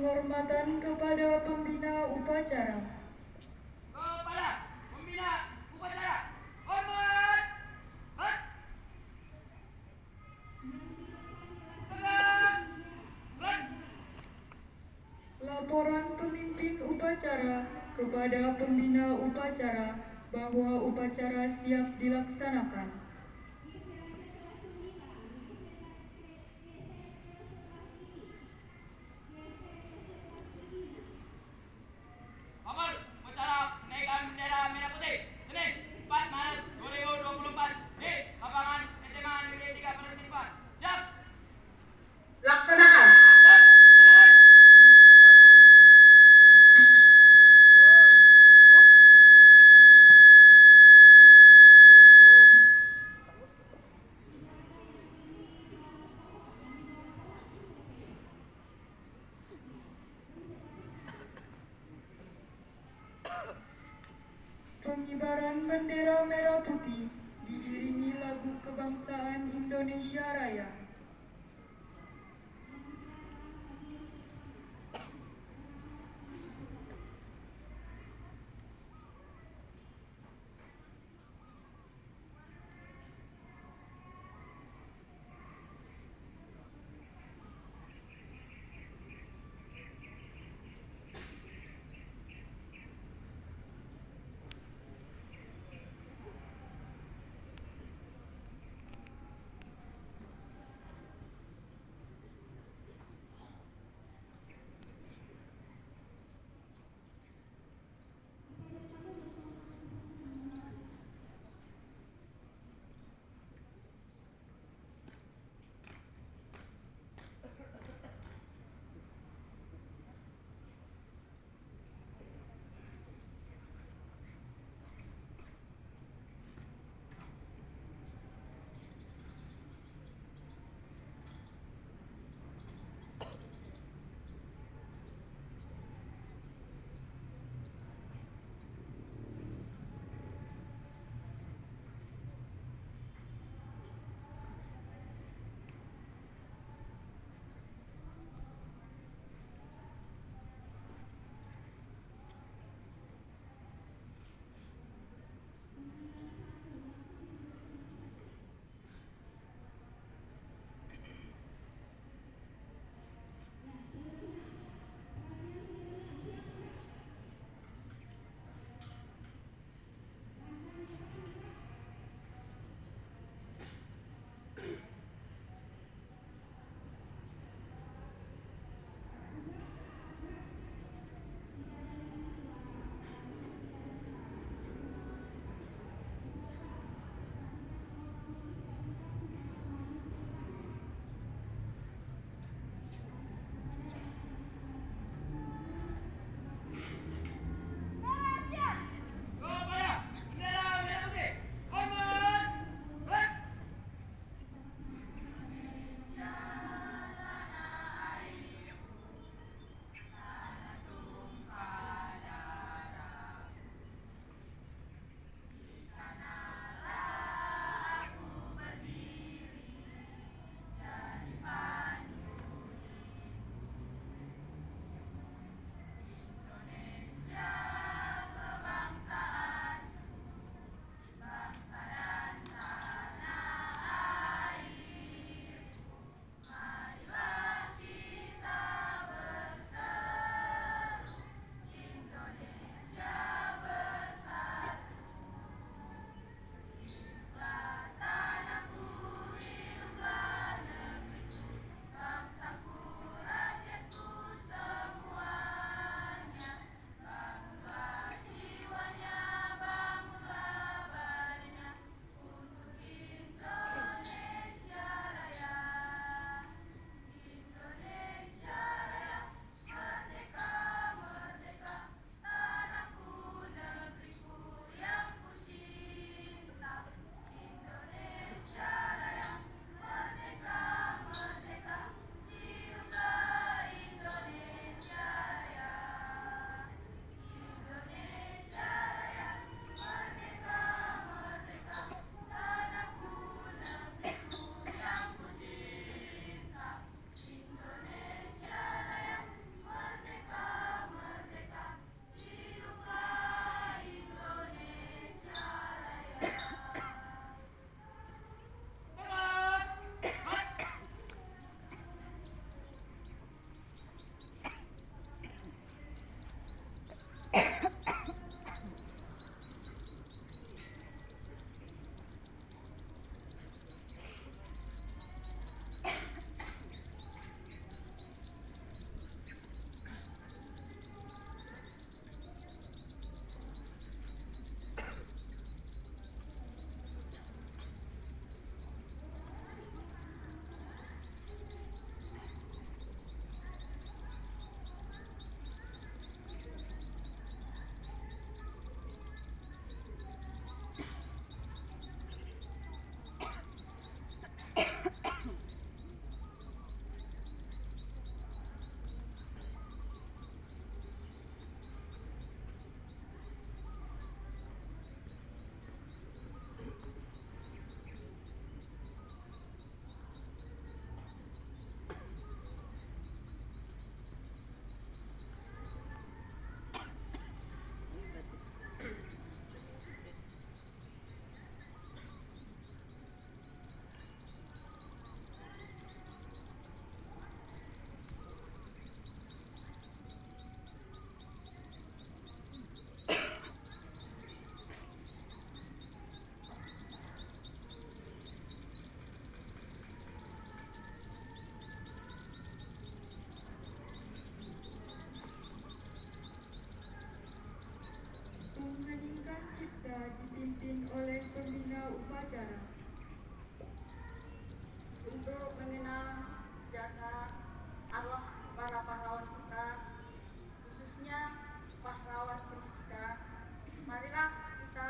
Penghormatan kepada pembina upacara. Kepada pembina upacara, hormat. Hot. Tegak. Hot. Laporan pemimpin upacara kepada pembina upacara bahwa upacara siap dilaksanakan. Amal upacara kenaikan bendera merah putih Senin 4 Maret 2024 di lapangan SMA Negeri 3 Penersipan. Siap. Laksanakan. Siap. Laksanakan. Pengibaran bendera merah putih diiringi lagu kebangsaan Indonesia Raya. cipta dipimpin oleh pembina upacara. Untuk mengenang jasa arwah para pahlawan kita, khususnya pahlawan pencipta, marilah kita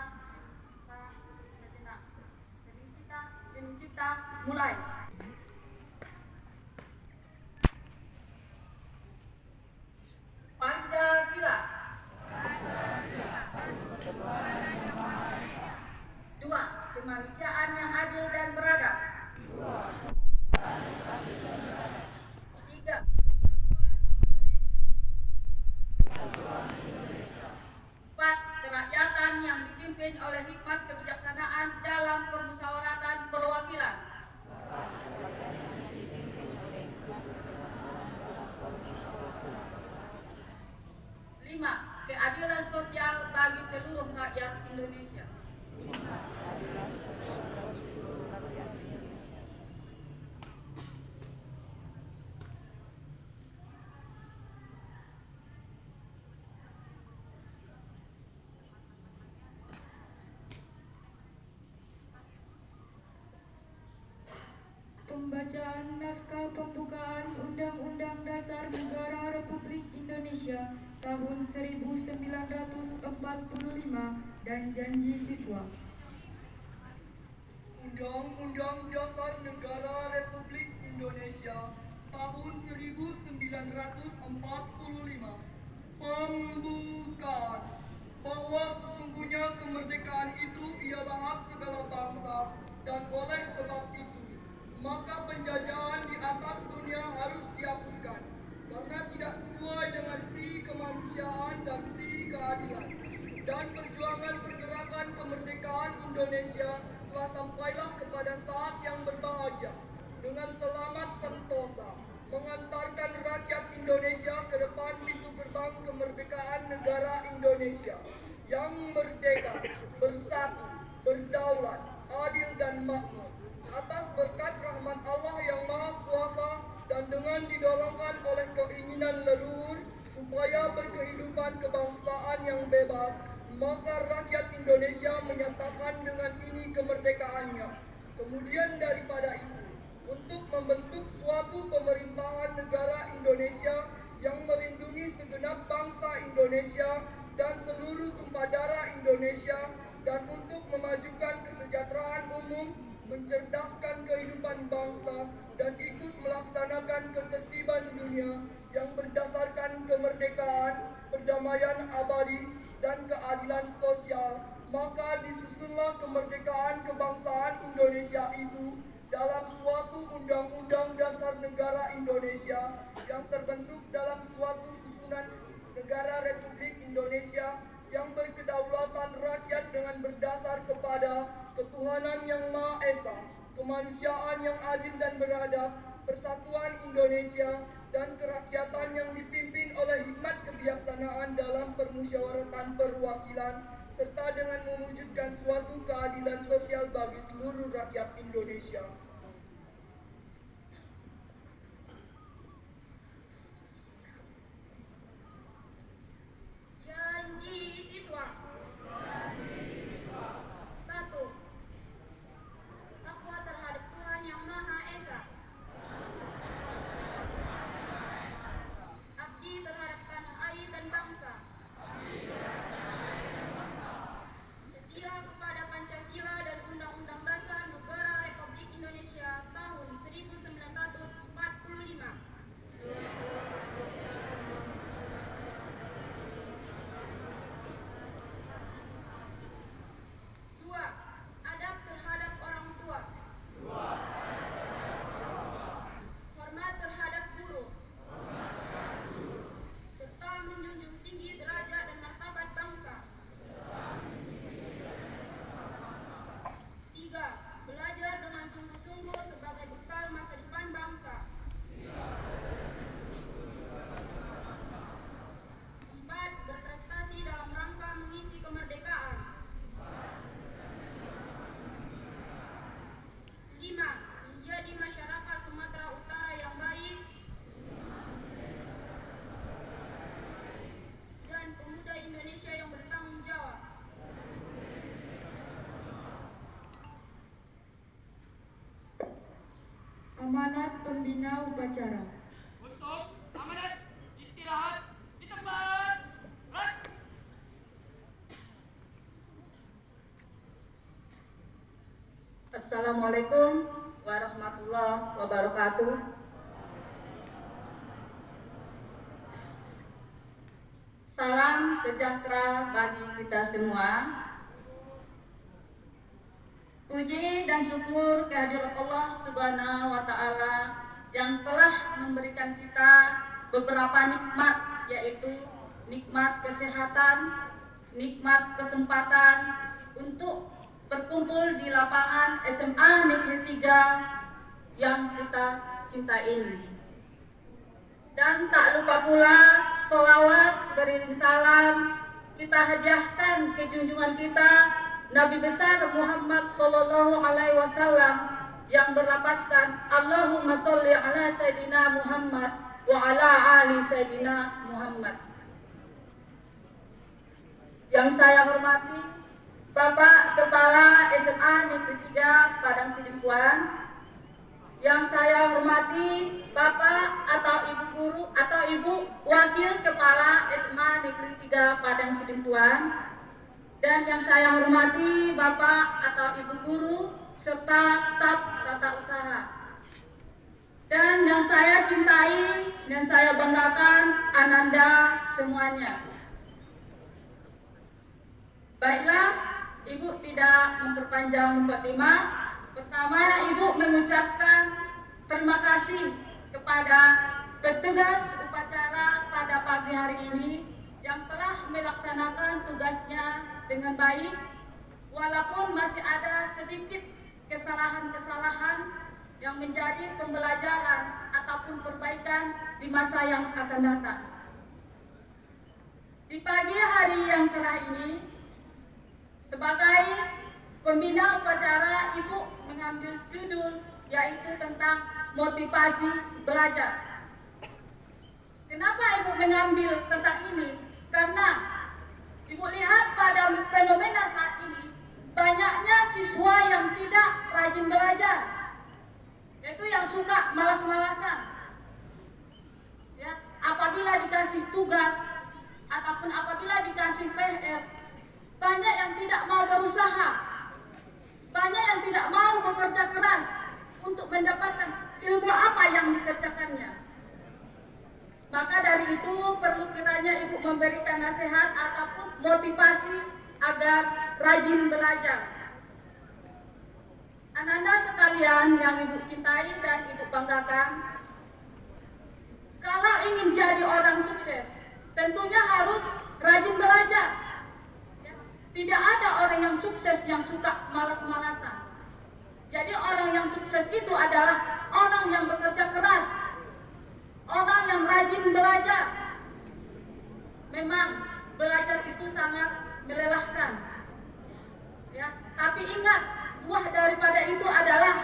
sejenak. Hening cipta, mulai. Pancasila. Dua, kemanusiaan yang adil dan beradab. Tiga, empat, kerakyatan yang dipimpin oleh hikmat kebijaksanaan dalam permusyawaratan perwakilan. Lima, keadilan sosial bagi seluruh rakyat Indonesia. Pembacaan naskah pembukaan Undang-Undang Dasar Negara Republik Indonesia tahun 1945 dan janji siswa. Undang-Undang Dasar Negara Republik Indonesia tahun 1945. Pembukaan. Bahwa sesungguhnya kemerdekaan itu ialah hak segala bangsa, dan oleh sebab itu maka penjajahan di atas dunia harus dihapuskan karena tidak sesuai dengan pri kemanusiaan dan pri keadilan. Dan perjuangan pergerakan kemerdekaan Indonesia telah sampailah kepada saat yang berbahagia dengan selamat sentosa mengantarkan rakyat Indonesia ke depan pintu gerbang kemerdekaan negara Indonesia yang merdeka, bersatu, berdaulat, adil dan makmur. Atas berkat rahmat Allah yang Maha Kuasa dan dengan didorongkan oleh keinginan leluhur supaya berkehidupan kebangsaan yang bebas, maka rakyat Indonesia menyatakan dengan ini kemerdekaannya. Kemudian daripada itu, untuk membentuk suatu pemerintahan negara Indonesia yang melindungi segenap bangsa Indonesia dan seluruh tumpah darah Indonesia, dan untuk memajukan kesejahteraan umum, mencerdaskan kehidupan bangsa, dan ikut melaksanakan ketertiban dunia yang berdasarkan kemerdekaan, perdamaian abadi, dan keadilan sosial, maka disusunlah kemerdekaan kebangsaan Indonesia itu dalam suatu Undang-Undang Dasar Negara Indonesia yang terbentuk dalam suatu susunan negara Republik Indonesia yang berkedaulatan rakyat dengan berdasar kepada ketuhanan yang Maha Esa, kemanusiaan yang adil dan beradab, persatuan Indonesia, dan kerakyatan yang dipimpin oleh hikmat kebijaksanaan dalam permusyawaratan perwakilan, serta dengan mewujudkan suatu keadilan sosial bagi seluruh rakyat Indonesia. Janji siswa. 1. Takwa terhadap Tuhan Yang Maha Esa. Abdi terhadap tanah air dan bangsa. Setia kepada Pancasila dan Undang-Undang Dasar Negara Republik Indonesia pembina upacara. Untuk amanat istirahat di tempat. Rat. Assalamualaikum warahmatullahi wabarakatuh. Salam sejahtera bagi kita semua. Puji dan syukur kehadirat Allah Subhanahu wa Ta'ala yang telah memberikan kita beberapa nikmat, yaitu nikmat kesehatan, nikmat kesempatan untuk berkumpul di lapangan SMA Negeri 3 yang kita cintai ini. Dan tak lupa pula sholawat beriring salam kita hadiahkan ke junjungan kita Nabi besar Muhammad Sallallahu Alaihi Wasallam yang berlapaskan Allahumma sholli ala Sayyidina Muhammad wa ala ali Sayyidina Muhammad. Yang saya hormati Bapak Kepala SMA Negeri 3 Padang Sidimpuan, yang saya hormati Bapak atau Ibu Guru atau Ibu Wakil Kepala SMA Negeri 3 Padang Sidimpuan, dan yang saya hormati Bapak atau Ibu Guru serta staf tata usaha, dan yang saya cintai dan saya banggakan Ananda semuanya. Baiklah, Ibu tidak memperpanjang mukadimah. Pertama, Ibu mengucapkan terima kasih kepada petugas upacara pada pagi hari ini yang telah melaksanakan tugasnya dengan baik, walaupun masih ada sedikit kesalahan-kesalahan yang menjadi pembelajaran ataupun perbaikan di masa yang akan datang. Di pagi hari yang cerah ini, sebagai pembina upacara, Ibu mengambil judul yaitu tentang motivasi belajar. Kenapa Ibu mengambil tentang ini? Karena Ibu lihat pada fenomena saat ini, banyaknya siswa yang tidak rajin belajar, yaitu yang suka malas-malasan. Ya, apabila dikasih tugas ataupun apabila dikasih PR, banyak yang tidak mau berusaha, banyak yang tidak mau bekerja keras untuk mendapatkan ilmu apa yang dikerjakannya. Maka dari itu perlu kiranya Ibu memberikan nasihat ataupun motivasi agar rajin belajar. Ananda sekalian yang Ibu cintai dan Ibu banggakan, kalau ingin jadi orang sukses, tentunya harus rajin belajar. Tidak ada orang yang sukses yang suka malas-malasan. Jadi orang yang sukses itu adalah orang yang bekerja keras, orang yang rajin belajar. Memang belajar itu sangat melelahkan, ya. Tapi ingat, buah daripada itu adalah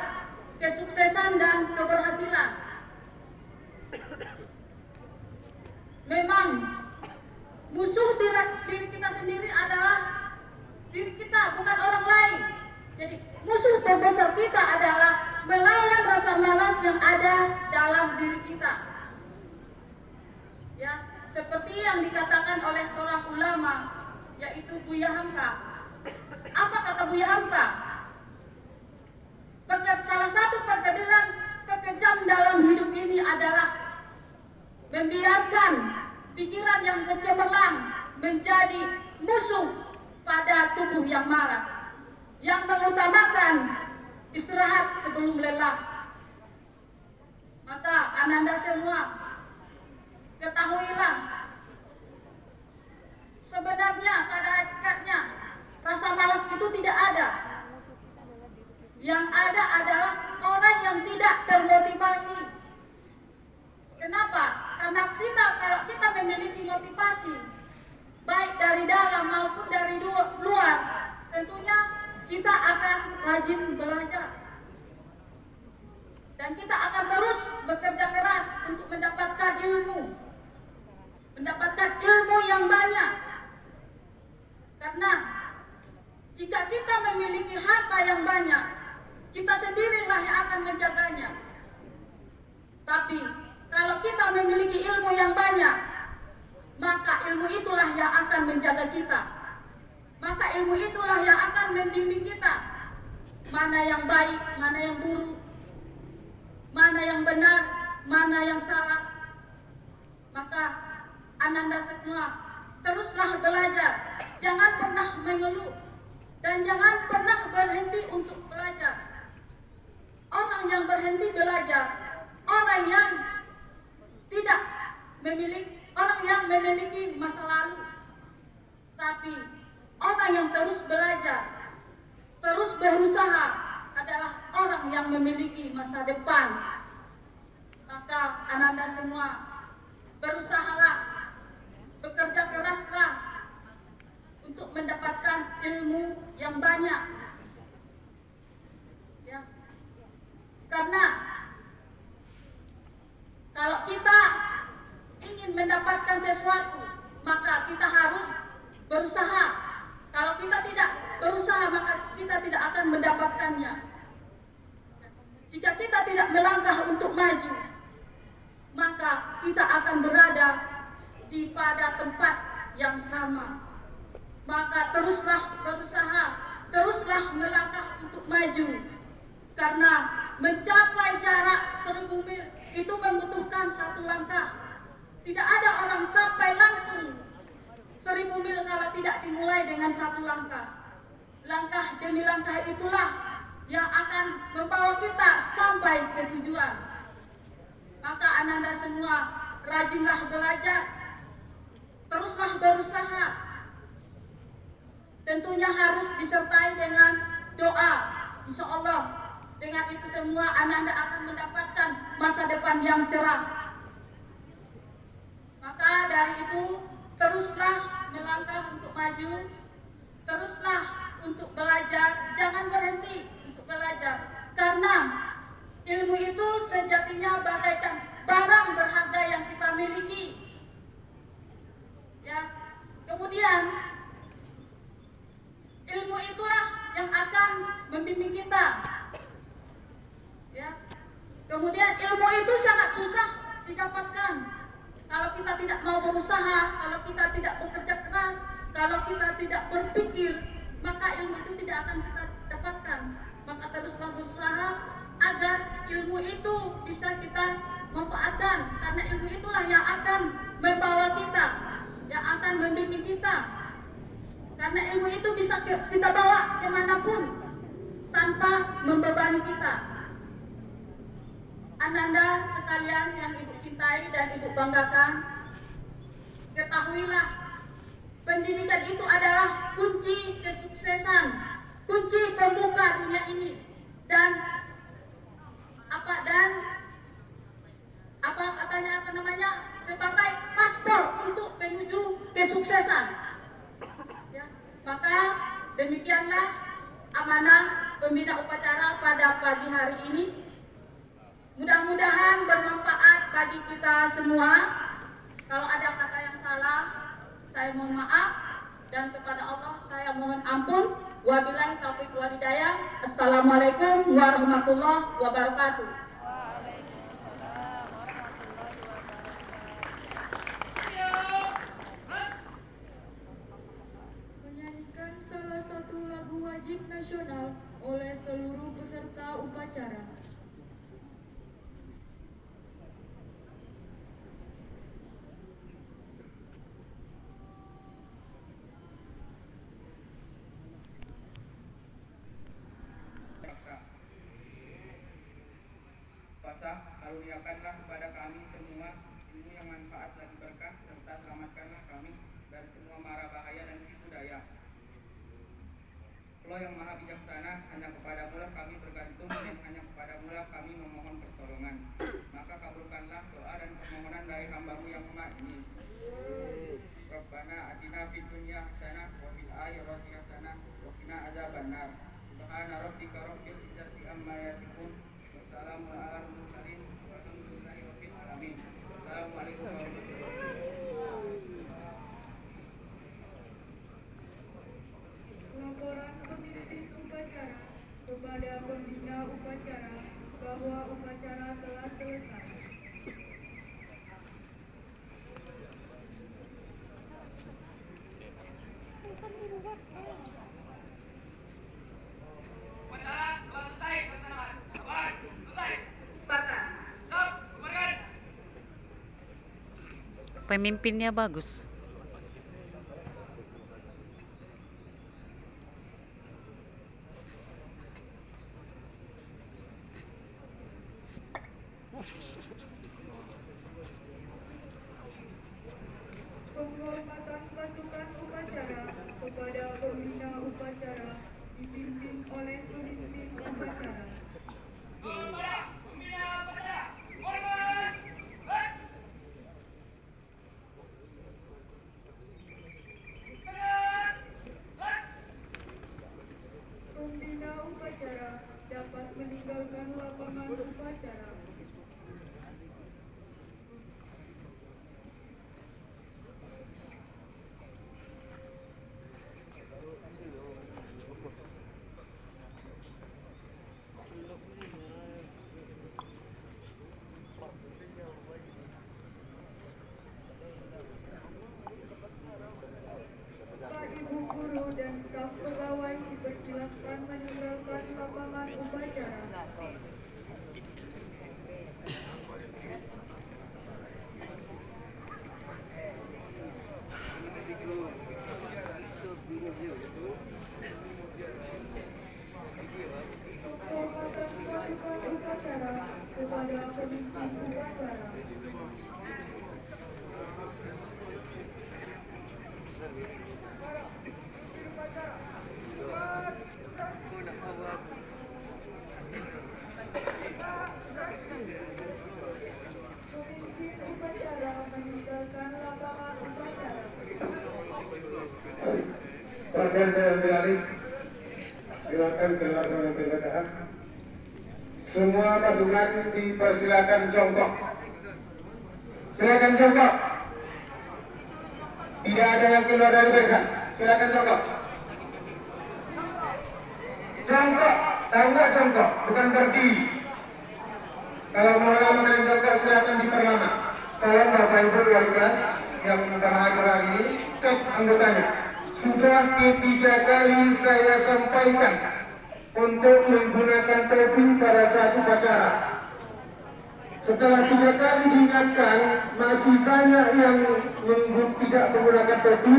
kesuksesan dan keberhasilan. Memang musuh diri kita sendiri adalah diri kita, bukan orang lain. Jadi musuh terbesar kita adalah melawan rasa malas yang ada dalam diri kita. Ya, seperti yang dikatakan oleh seorang ulama, yaitu Buya Hamka. Apa kata Buya Hamka? Salah satu perkebunan terkejam dalam hidup ini adalah membiarkan pikiran yang kecemerlang menjadi musuh pada tubuh yang malas, yang mengutamakan istirahat sebelum lelah. Maka Ananda semua, ketahuilah, sebenarnya pada hakikatnya rasa malas itu tidak ada. Yang ada adalah orang yang tidak termotivasi. Kenapa? Karena kalau kita memiliki motivasi, baik dari dalam maupun dari luar, tentunya kita akan rajin belajar. Dan kita akan terus bekerja keras untuk mendapatkan ilmu yang banyak. Karena jika kita memiliki harta yang banyak, kita sendirilah yang akan menjaganya. Tapi kalau kita memiliki ilmu yang banyak, maka ilmu itulah yang akan menjaga kita. Maka ilmu itulah yang akan membimbing kita. Mana yang baik, mana yang buruk, mana yang benar, mana yang salah. Maka Ananda semua, teruslah belajar. Jangan pernah mengeluh. Dan jangan pernah berhenti untuk belajar. Orang yang berhenti belajar, orang yang tidak memiliki masa lalu. Tapi orang yang terus belajar, terus berusaha adalah orang yang memiliki masa depan. Maka Ananda semua, berusahalah, bekerja keraslah untuk mendapatkan ilmu yang banyak. Ya. Karena kalau kita ingin mendapatkan sesuatu, maka kita harus berusaha. Kalau kita tidak berusaha, maka kita tidak akan mendapatkannya. Jika kita tidak melangkah untuk maju, maka kita akan berada pada tempat yang sama. Maka teruslah berusaha, teruslah melangkah untuk maju. Karena mencapai jarak 1000 mil itu membutuhkan satu langkah. Tidak ada orang sampai langsung 1000 mil kalau tidak dimulai dengan satu langkah. Langkah demi langkah itulah yang akan membawa kita sampai ke tujuan. Maka Ananda semua, rajinlah belajar, teruslah berusaha. Tentunya harus disertai dengan doa. Insya Allah dengan itu semua Ananda akan mendapatkan masa depan yang cerah. Maka dari itu teruslah melangkah untuk maju, teruslah untuk belajar, jangan berhenti untuk belajar. Karena ilmu itu sejatinya bagaikan barang berharga yang kita miliki. Ya. Kemudian ilmu itulah yang akan membimbing kita. Ya. Kemudian ilmu itu sangat susah didapatkan. Kalau kita tidak mau berusaha, kalau kita tidak bekerja keras, kalau kita tidak berpikir, maka ilmu itu tidak akan kita dapatkan. Maka teruslah berusaha agar ilmu itu bisa kita manfaatkan. Karena ilmu itulah yang akan membawa kita, yang akan membimbing kita. Karena ilmu itu bisa kita bawa kemanapun tanpa membebani kita. Ananda sekalian yang ibu cintai dan ibu banggakan, ketahuilah pendidikan itu adalah kunci kesuksesan, kunci pembuka dunia ini. Dan sebagai paspor untuk menuju kesuksesan. Ya, maka demikianlah amanah pembina upacara pada pagi hari ini. Mudah-mudahan bermanfaat bagi kita semua. Kalau ada kata yang salah, saya mohon maaf, dan kepada Allah saya mohon ampun. Wabillahi taufiq wal hidayah. Assalamualaikum warahmatullahi wabarakatuh. Menyanyikan salah satu lagu wajib nasional oleh seluruh peserta upacara. Karuniakanlah kepada kami semua ilmu yang manfaat dan berkah, serta selamatkanlah kami dari semua mara bahaya dan tipu daya. Allah yang maha bijaksana, hanya kepadamulah kami bergantung dan hanya kepadamulah kami memohon pertolongan. Maka kabulkanlah doa dan permohonan dari hamba-Mu yang lemah ini. Rabbana atina fid dunya hasanah wa fil akhirati hasanah wa qina adzabannar. Subhana rabbika rabbil izzati amma yasifun. Wassalamu ala mursalin walhamdulillahi rabbil alamin. Assalamualaikum warahmatullahi wabarakatuh. Laporan pemimpin upacara kepada pembina upacara bahwa upacara telah selesai. Pemimpinnya bagus. Penghormatan pasukan upacara kepada pembina upacara dipimpin oleh pemimpin upacara. Pembina upacara dapat meninggalkan lapangan upacara. Pak Ibu guru dan staf pegawai dipersilahkan meninggalkan lapangan upacara. Penghormatan pasukan upacara kepada pemimpin upacara. Pemimpin upacara meninggalkan lapangan upacara. Perhatian saya ambil alih. Silakan keluar dengan bacaan. Semua pasukan dipersilakan jongkok. Silakan jongkok. Tidak ada yang keluar dari barisan. Silakan jongkok. Jongkok, tahu nggak jongkok? Bukan berdiri. Kalau mau lama main jongkok silakan diperlama. Tolong Bapak Ibu wali kelas yang berhadir hari ini cek anggotanya. Sudah ketiga kali saya sampaikan untuk menggunakan topi pada saat upacara. Setelah 3 kali diingatkan, masih banyak yang tidak menggunakan topi.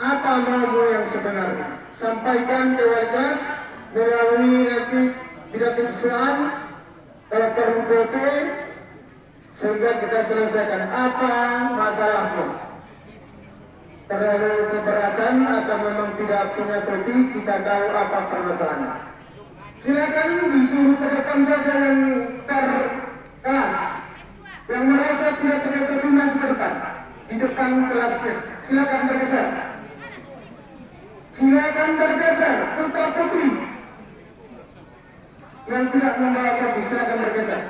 Apa maumu yang sebenarnya? Sampaikan ke wali kelas melalui nanti tidak kesesuaian, kalau perlu PP, sehingga kita selesaikan apa masalahnya. Terlalu keberatan atau memang tidak punya topi, kita tahu apa permasalahannya. Silakan disuruh ke depan saja yang terkelas, yang merasa tidak punya topi maju ke depan, di depan kelasnya. Silakan bergeser. Silakan bergeser, putra putri yang tidak membawa topi, silakan bergeser.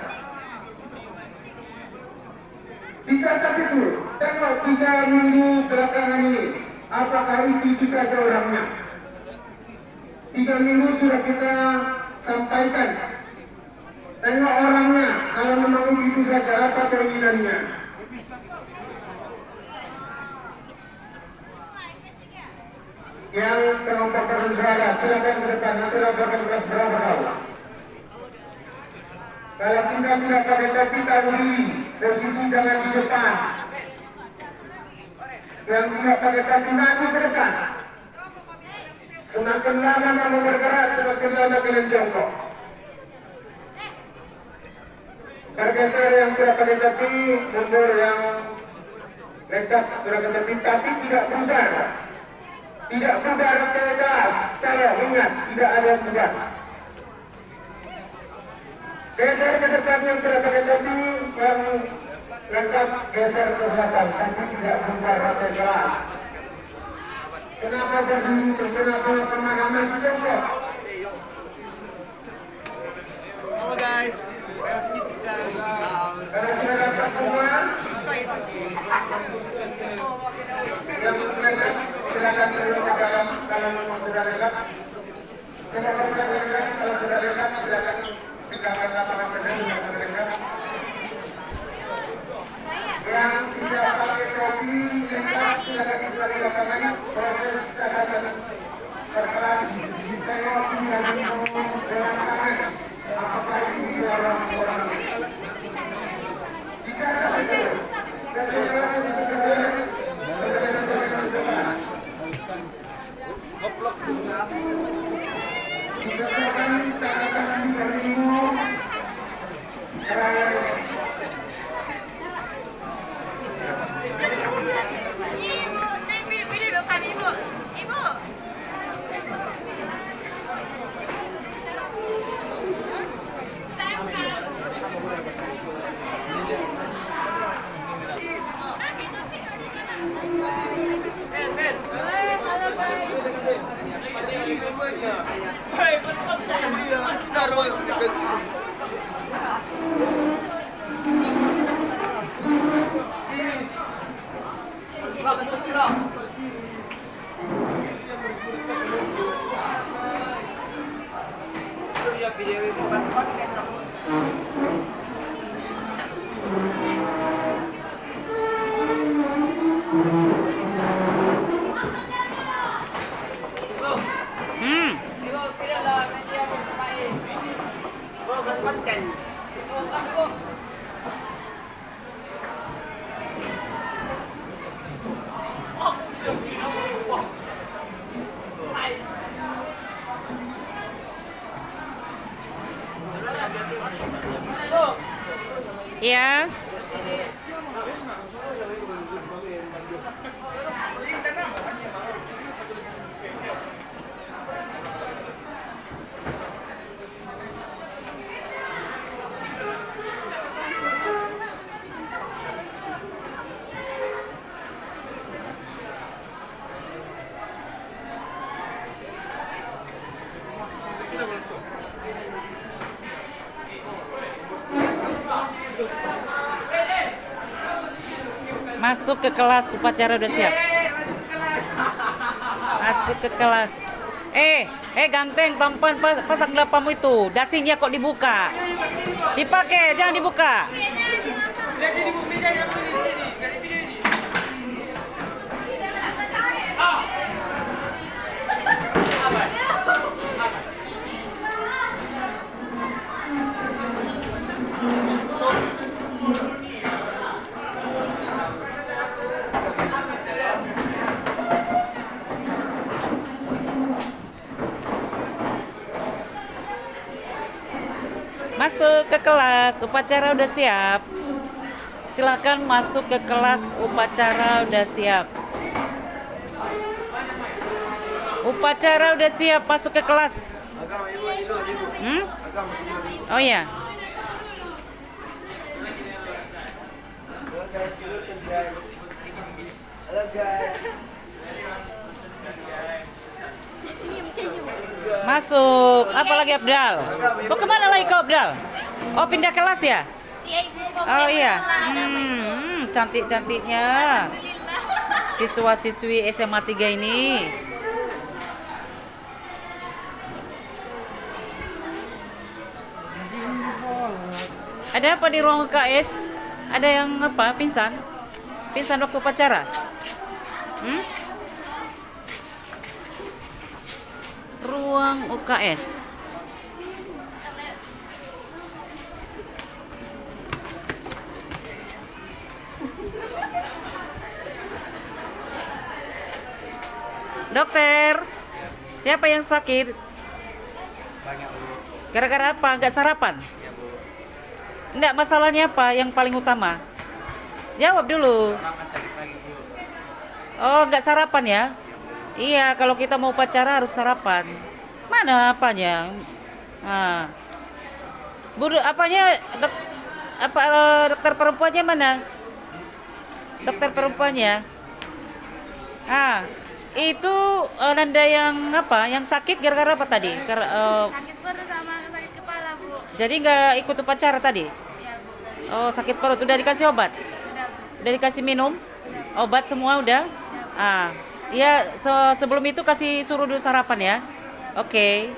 Dicatat itu, tengok 3 minggu belakangan ini, apakah itu saja orangnya. 3 minggu sudah kita sampaikan. Tengok orangnya, kalau memang itu saja, apa keinginannya. Yang kelompok bersaudara, silakan ke depan, nanti laporkan kelas berapa kau. Kalau kita tidak pakai topi, tahu diri, posisi jangan di depan. Yang tidak pakai topi maju ke depan. Semakin lama kamu bergerak, semakin lama kalian jongkok. Bergeser yang tidak pakai topi, mundur yang lengkap pakai topi, tapi tidak pudar. Tidak pudar ke atas. Kalau ingat, tidak ada pudar. Geser ke depan yang tidak pakai topi, yang lengkap geser ke belakang, tapi tidak pudar ke kelas. Kenapa berdiri? Kenapa pemanaman jongkok? Halo guys, Karena sudah dapat semua, yang lengkap silakan turun ke dalam kalau memang sudah lengkap. Silakan sudah lengkap, kalau sudah lengkap silakan tinggalkan lapangan kerja yang sudah lengkap. Yang tidak pakai topi lengkap silakan kembali lapangan proses kesehatan terkeras tengok dan minum dengan tangan apakah itu di dalam orang jika ada itu dan berdasarkan catatan minum Ibu, naik video depan ibu. Ibu. Ya. Masuk ke kelas, upacara udah siap. Masuk ke kelas. Ganteng, tampan, pasang lapamu itu. Dasinya kok dibuka? Dipakai, jangan dibuka. Masuk ke kelas, upacara udah siap. Silakan masuk ke kelas, upacara udah siap. Upacara udah siap, masuk ke kelas. Oh ya. Halo guys. Masuk. Apa lagi Abdal? Oh, kemana lagi kau Abdal? Oh, pindah kelas ya? Iya ibu. Oh iya. Cantik-cantiknya siswa-siswi SMA 3 ini. Ada apa di ruang UKS? Ada yang apa? Pingsan? Pingsan waktu upacara? Ruang UKS. Dokter, siapa yang sakit? Gara-gara apa? Nggak sarapan? Nggak, masalahnya apa yang paling utama? Jawab dulu. Oh, nggak sarapan ya? Iya, kalau kita mau upacara harus sarapan. Mana apanya? Nah. Apanya? Dokter perempuannya mana? Dokter perempuannya? Itu Nanda yang apa? Yang sakit gara-gara apa tadi? Sakit perut sama sakit kepala bu. Jadi nggak ikut upacara tadi? Iya bu. Oh, sakit perut. Udah dikasih obat? Udah bu. Udah dikasih minum? Obat semua udah? Iya, sebelum itu kasih suruh dulu sarapan ya. Oke.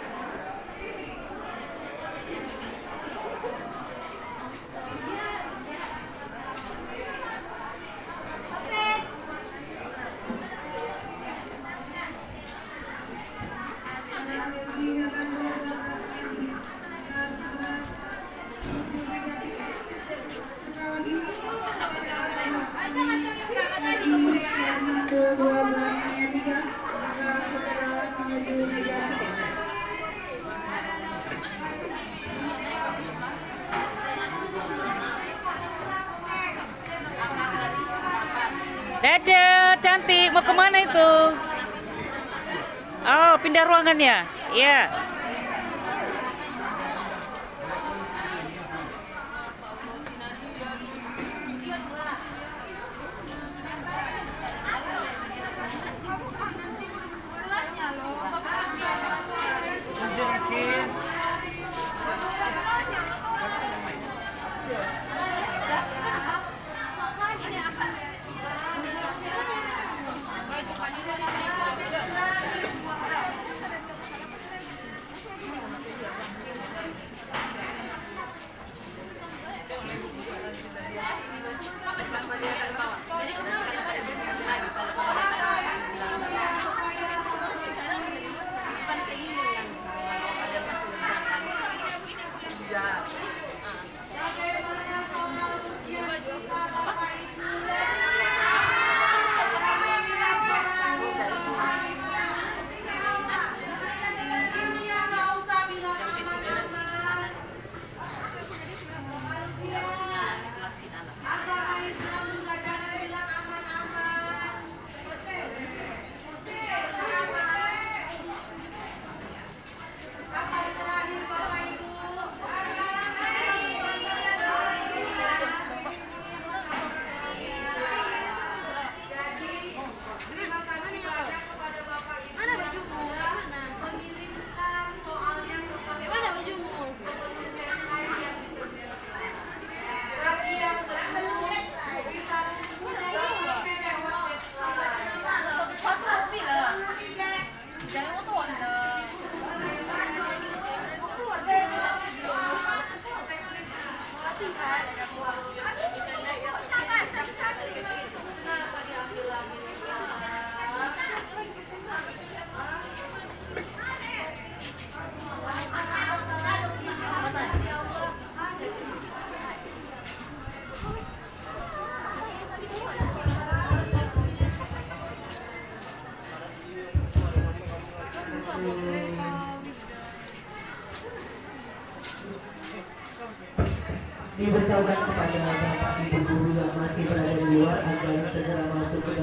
Dadah, cantik. Mau kemana itu? Oh, pindah ruangan ya? Iya. Mana bajumu? Mana? Mana bajumu? Sepatu hobi lah. Jangan motor dah. Mati kan? Diberitahukan kepada Bapak Ibu guru yang masih berada di luar agar segera masuk ke